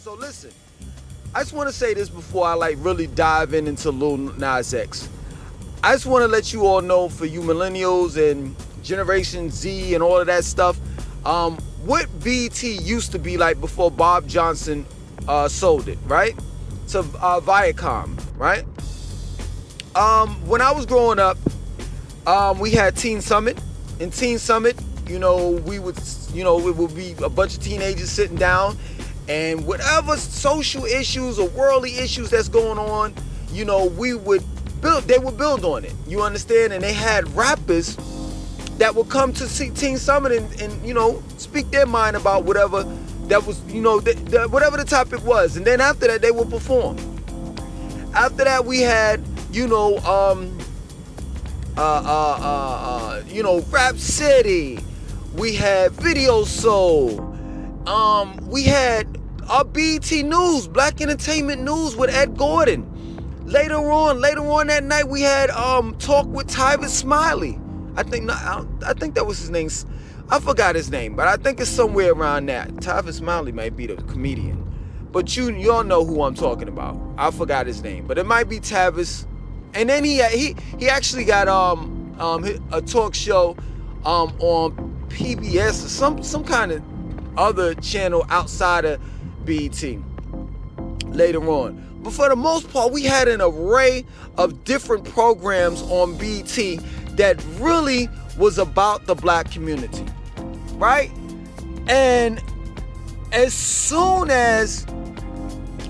So listen, I just want to say this before I really dive into Lil Nas X. I just want to let you all know, for you millennials and Generation Z and all of that stuff, what BET used to be like before Bob Johnson sold it, right? To Viacom, right? When I was growing up, we had Teen Summit. In Teen Summit, it would be a bunch of teenagers sitting down, and whatever social issues or worldly issues that's going on, they would build on it. You understand? And they had rappers that would come to see Teen Summit and speak their mind about whatever that was, whatever the topic was. And then after that, they would perform. After that, we had, Rap City. We had Video Soul. We had our BET News, Black Entertainment News with Ed Gordon. Later on that night, we had Talk with Tyvis Smiley. I think that was his name. I forgot his name, but I think it's somewhere around that. Tyvis Smiley might be the comedian, but you all know who I'm talking about. I forgot his name, but it might be Tavis. And then he actually got a talk show on PBS or some kind of other channel outside of BET later on. But for the most part, we had an array of different programs on BET that really was about the black community, right? And as soon as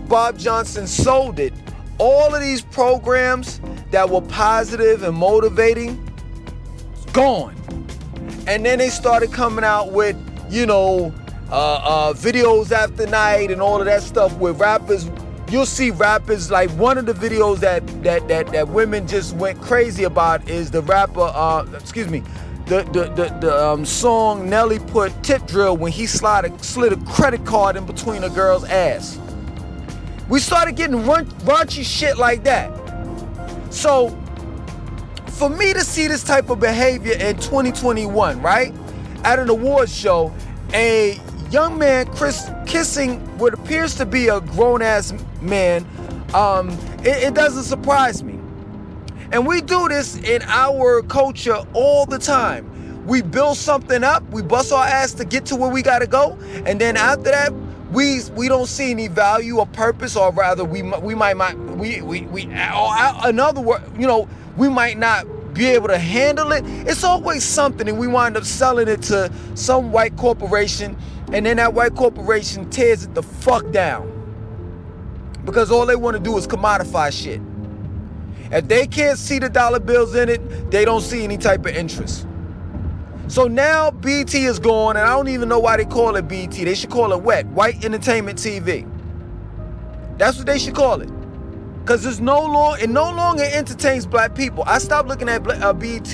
Bob Johnson sold it, all of these programs that were positive and motivating, gone. And then they started coming out with, videos after night and all of that stuff with rappers. You'll see rappers, like one of the videos that women just went crazy about is the rapper, the song Nelly put Tip Drill when he slid a credit card in between a girl's ass. We started getting raunchy shit like that. So for me to see this type of behavior in 2021, right, at an awards show, a young man kissing what appears to be a grown-ass man, it doesn't surprise me. And we do this in our culture all the time. We build something up, we bust our ass to get to where we gotta go, and then after that, we don't see any value or purpose, or rather, we might not be able to handle it. It's always something, and we wind up selling it to some white corporation, and then that white corporation tears it the fuck down. Because all they want to do is commodify shit. If they can't see the dollar bills in it, they don't see any type of interest. So now BET is gone, and I don't even know why they call it BET. They should call it White Entertainment TV. That's what they should call it. Because it no longer entertains black people. I stopped looking at BET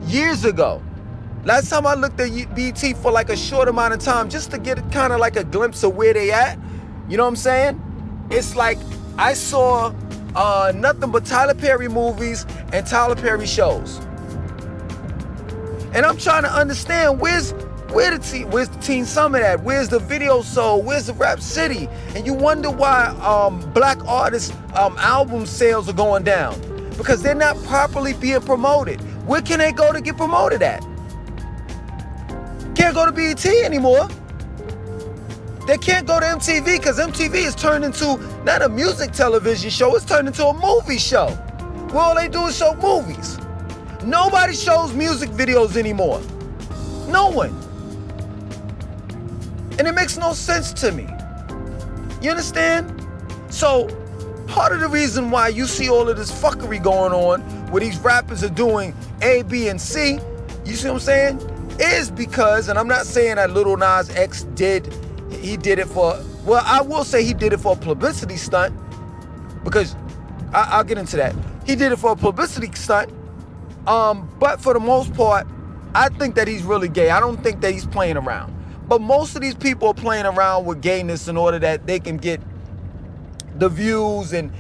years ago. Last time I looked at BET for like a short amount of time, just to get kind of like a glimpse of where they at. You know what I'm saying? It's like I saw nothing but Tyler Perry movies and Tyler Perry shows. And I'm trying to understand where's the Teen Summit at? Where's the Video Soul? Where's the Rap City? And you wonder why black artists' album sales are going down. Because they're not properly being promoted. Where can they go to get promoted at? Can't go to BET anymore. They can't go to MTV because MTV is turned into not a music television show, it's turned into a movie show. Where all they do is show movies. Nobody shows music videos anymore. No one. And it makes no sense to me. You understand? So, part of the reason why you see all of this fuckery going on, where these rappers are doing A, B, and C, you see what I'm saying? Is because, and I'm not saying that Lil Nas X did it for, well, I will say he did it for a publicity stunt, because I'll get into that. He did it for a publicity stunt, but for the most part, I think that he's really gay. I don't think that he's playing around. But most of these people are playing around with gayness in order that they can get the views and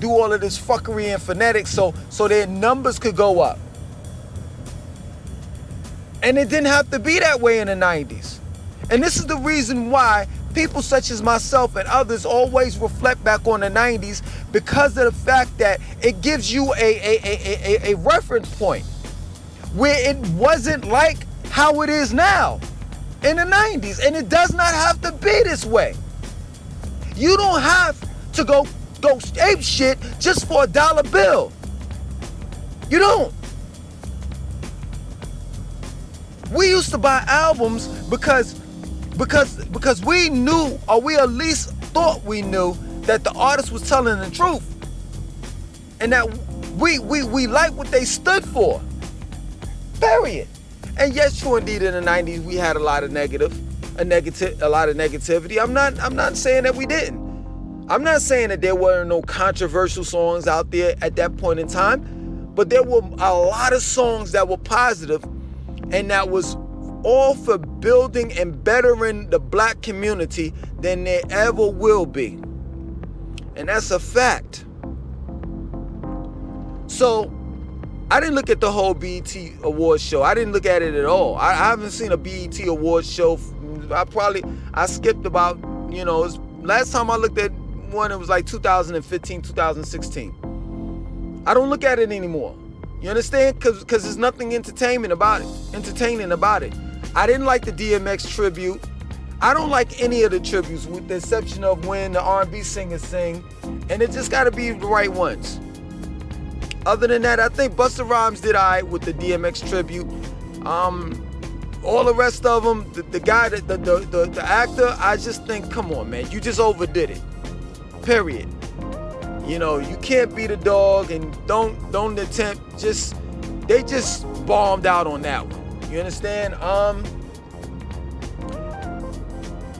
do all of this fuckery and phonetics so their numbers could go up. And it didn't have to be that way in the 90s. And this is the reason why people such as myself and others always reflect back on the 90s because of the fact that it gives you a reference point where it wasn't like how it is now in the 90s. And it does not have to be this way. You don't have to go ape shit just for $1 bill. You don't. We used to buy albums because we knew, or we at least thought we knew, that the artist was telling the truth. And that we liked what they stood for. Period. And yes, true indeed, in the 90s we had a lot of negativity. I'm not saying that we didn't. I'm not saying that there were no controversial songs out there at that point in time, but there were a lot of songs that were positive, and that was all for building and bettering the black community than there ever will be. And that's a fact. So I didn't look at the whole BET Awards show. I didn't look at it at all. I haven't seen a BET Awards show. I skipped about, last time I looked at one, it was like 2015, 2016. I don't look at it anymore. You understand? Because there's nothing entertaining about it. I didn't like the DMX tribute. I don't like any of the tributes, with the exception of when the R&B singers sing, and it just got to be the right ones. Other than that, I think Busta Rhymes did all right with the DMX tribute. All the rest of them, the guy, the actor, I just think, come on, man, you just overdid it. Period. You can't be the dog, and don't attempt. They just bombed out on that one. You understand?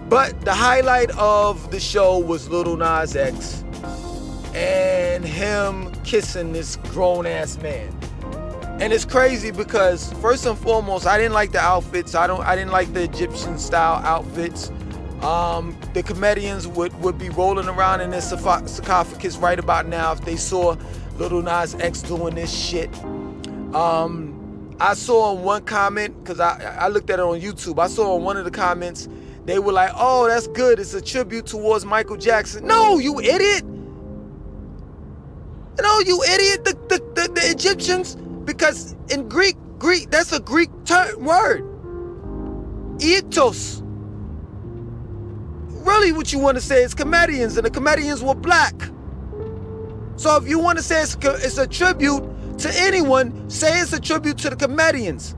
But the highlight of the show was Lil Nas X and him kissing this grown-ass man. And it's crazy because, first and foremost, I didn't like the outfits. I didn't like the Egyptian style outfits. The comedians would be rolling around in their sarcophagus right about now if they saw Lil Nas X doing this shit. I saw in one comment, because I looked at it on YouTube, I saw in one of the comments, they were like, oh, that's good, it's a tribute towards Michael Jackson. No, you idiot! No, you idiot, the Egyptians, because in Greek, that's a Greek word. Ethos. Really what you want to say is comedians, and the comedians were black. So if you want to say it's a tribute to anyone, say it's a tribute to the comedians.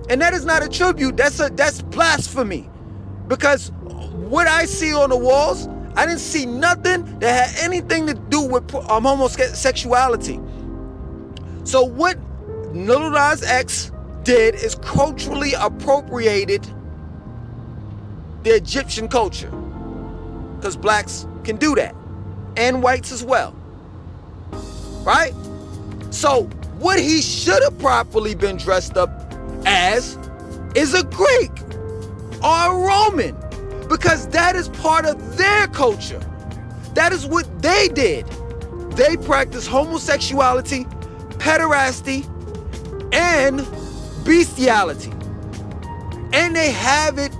And that is not a tribute, that's blasphemy. Because what I see on the walls, I didn't see nothing that had anything to do with homosexuality. So what Lil Nas X did is culturally appropriated the Egyptian culture. Because blacks can do that. And whites as well. Right? So what he should have properly been dressed up as is a Greek or a Roman. Because that is part of their culture. That is what they did. They practiced homosexuality, pederasty, and bestiality. And they have it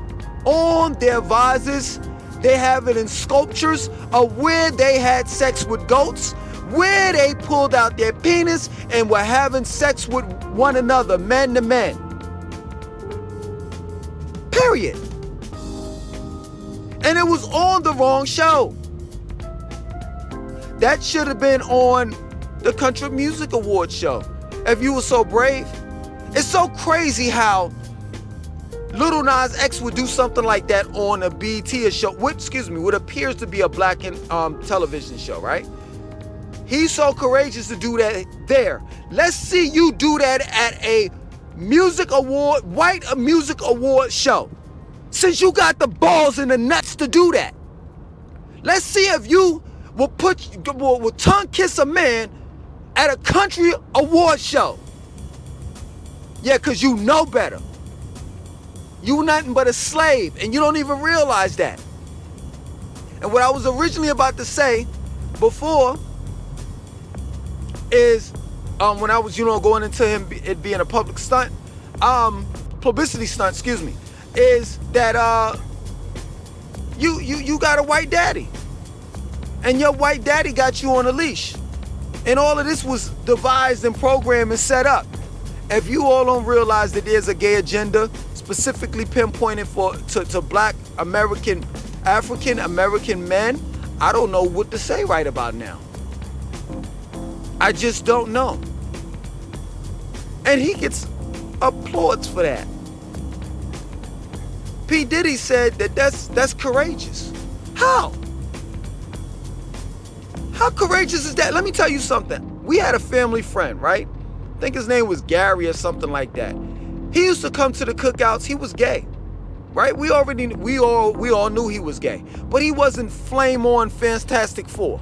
on their vases. They have it in sculptures of where they had sex with goats, where they pulled out their penis and were having sex with one another, man to man. Period. And it was on the wrong show. That should have been on the Country Music Awards show. If you were so brave. It's so crazy how Lil Nas X would do something like that on a BET show, what appears to be a black television show, right? He's so courageous to do that there. Let's see you do that at a white music award show. Since you got the balls and the nuts to do that. Let's see if you will tongue kiss a man at a country award show. Yeah, because you know better. You nothing but a slave, and you don't even realize that. And what I was originally about to say before is when I was, going into it being a public stunt, publicity stunt, is that, You got a white daddy. And your white daddy got you on a leash. And all of this was devised and programmed and set up. If you all don't realize that there's a gay agenda specifically pinpointed to black American, African American men, I don't know what to say right about now. I just don't know. And he gets applauds for that. P. Diddy said that that's courageous. How? How courageous is that? Let me tell you something. We had a family friend, right? I think his name was Gary or something like that. He used to come to the cookouts. He was gay, right? We all knew he was gay, but he wasn't Flame On Fantastic Four.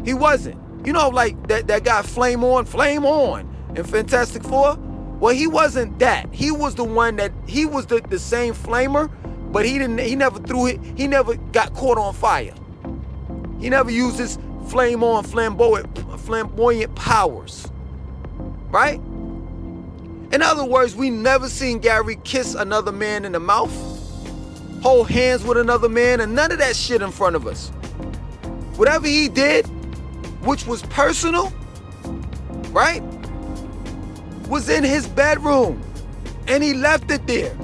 He wasn't. You know, like that guy Flame On in Fantastic Four. Well, he wasn't that. He was the one that he was the same flamer, but he never threw it. He never got caught on fire. He never used his flame on flamboyant powers, right? In other words, we never seen Gary kiss another man in the mouth, hold hands with another man, and none of that shit in front of us. Whatever he did, which was personal, right, was in his bedroom, and he left it there.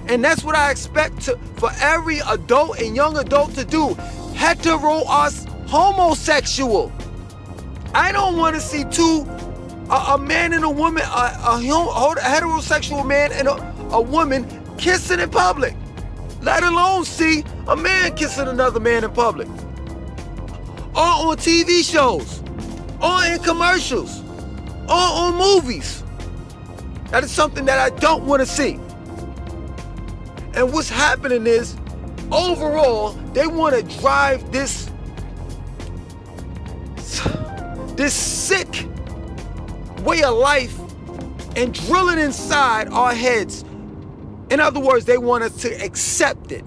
And that's what I expect for every adult and young adult to do. Hetero or homosexual. I don't want to see a man and a woman, a heterosexual man and a woman kissing in public. Let alone see a man kissing another man in public. Or on TV shows. Or in commercials. Or on movies. That is something that I don't want to see. And what's happening is, overall, they want to drive this sick way of life and drill it inside our heads. In other words, they want us to accept it.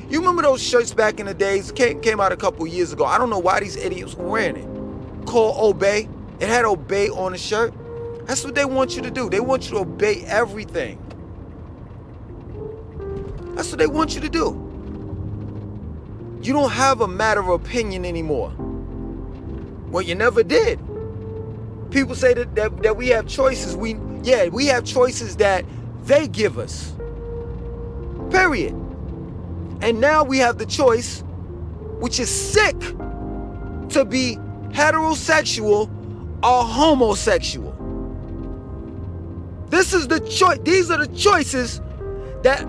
You remember those shirts back in the days, came out a couple years ago. I don't know why these idiots were wearing it. Called Obey. It had Obey on the shirt. That's what they want you to do. They want you to obey everything. That's what they want you to do. You don't have a matter of opinion anymore. Well, you never did. People say that we have choices. We have choices that they give us. Period. And now we have the choice, which is sick, to be heterosexual or homosexual. This is the choice. These are the choices that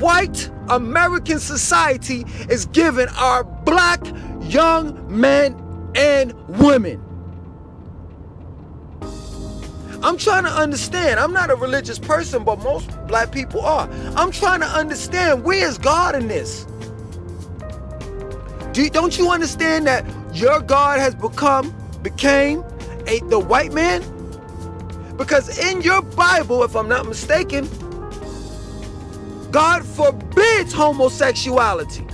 white American society is giving our black young men and women. I'm trying to understand. I'm not a religious person, but most black people are. I'm trying to understand, where's God in this? Don't you understand that your God has became the white man? Because in your Bible, if I'm not mistaken, God forbids homosexuality.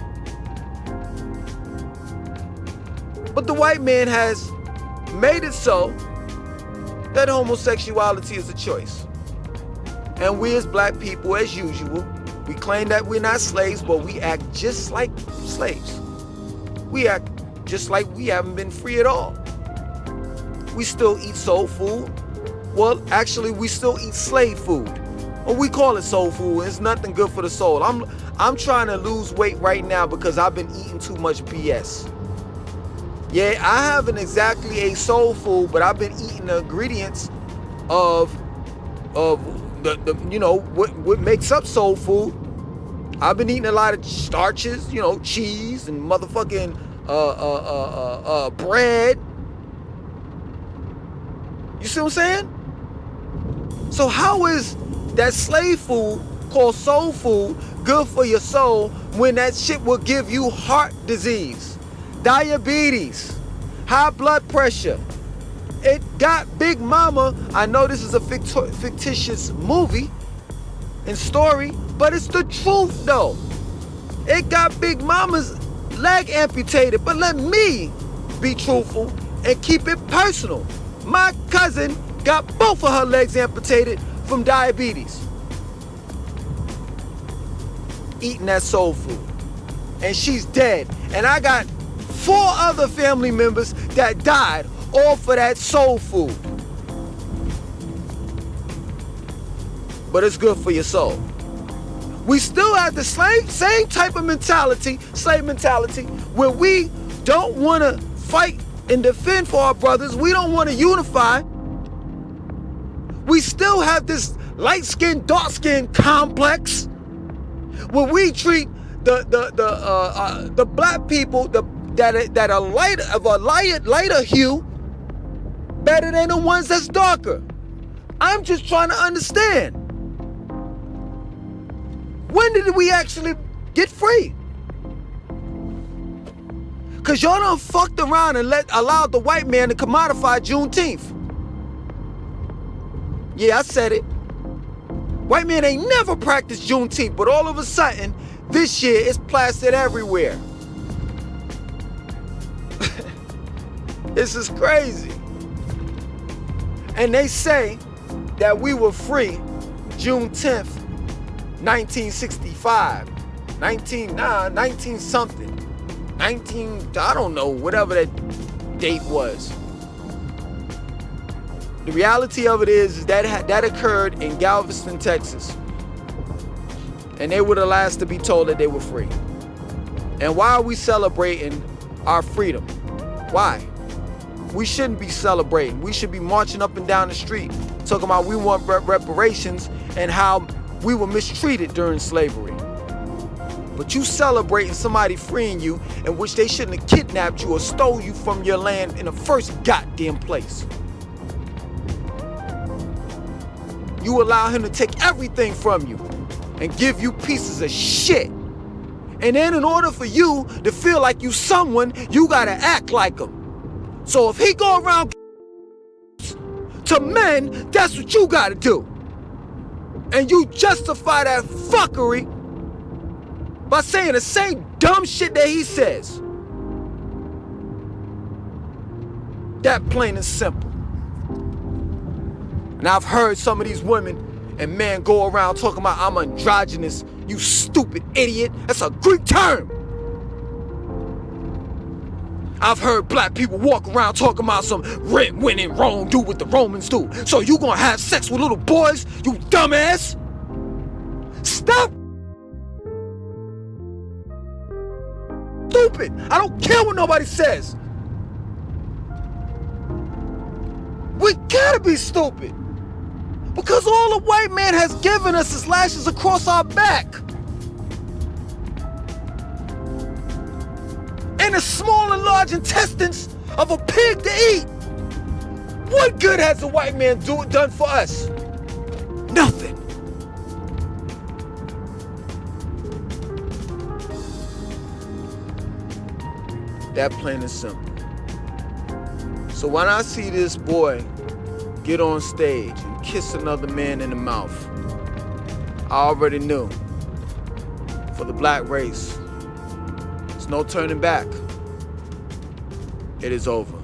But the white man has made it so that homosexuality is a choice. And we as black people, as usual, we claim that we're not slaves, but we act just like slaves. We act just like we haven't been free at all. We still eat soul food. Well, actually, we still eat slave food. Or we call it soul food. It's nothing good for the soul. I'm trying to lose weight right now because I've been eating too much BS. Yeah, I haven't exactly ate soul food, but I've been eating the ingredients of the you know what makes up soul food. I've been eating a lot of starches, you know, cheese and motherfucking bread. You see what I'm saying? So how is that slave food called soul food good for your soul when that shit will give you heart disease, diabetes, high blood pressure? It got Big Mama. I know this is a fictitious movie and story, but it's the truth though. It got Big Mama's leg amputated, but let me be truthful and keep it personal. My cousin got both of her legs amputated from diabetes. eating that soul food. And she's dead. And I got 4 other family members that died all for that soul food. But it's good for your soul. We still have the same type of mentality, slave mentality, where we don't want to fight and defend for our brothers. We don't want to unify. We still have this light-skinned, dark-skinned complex where we treat the black people that are lighter hue better than the ones that's darker. I'm just trying to understand. When did we actually get free? Cause y'all done fucked around and allowed the white man to commodify Juneteenth. Yeah, I said it. White man ain't never practiced Juneteenth, but all of a sudden, this year it's plastered everywhere. This is crazy. And they say that we were free June 10th, 1965, 19 something, I don't know, whatever that date was. The reality of it is that occurred in Galveston, Texas. And they were the last to be told that they were free. And why are we celebrating our freedom? Why? We shouldn't be celebrating. We should be marching up and down the street talking about we want reparations and how we were mistreated during slavery. But you celebrating somebody freeing you in which they shouldn't have kidnapped you or stole you from your land in the first goddamn place. You allow him to take everything from you and give you pieces of shit. And then in order for you to feel like you someone, you gotta act like him. So if he go around to men, that's what you gotta do. And you justify that fuckery by saying the same dumb shit that he says. That plain and simple. And I've heard some of these women and men go around talking about I'm androgynous. You stupid idiot. That's a Greek term. I've heard black people walk around talking about some when in Rome, do what the Romans do. So you gonna have sex with little boys, you dumbass? Stop! Stupid! I don't care what nobody says. We gotta be stupid. Because all the white man has given us is lashes across our back. And the small and large intestines of a pig to eat. What good has the white man done for us? Nothing. That plain and simple. So when I see this boy get on stage and kiss another man in the mouth, I already knew. For the black race, there's no turning back. It is over.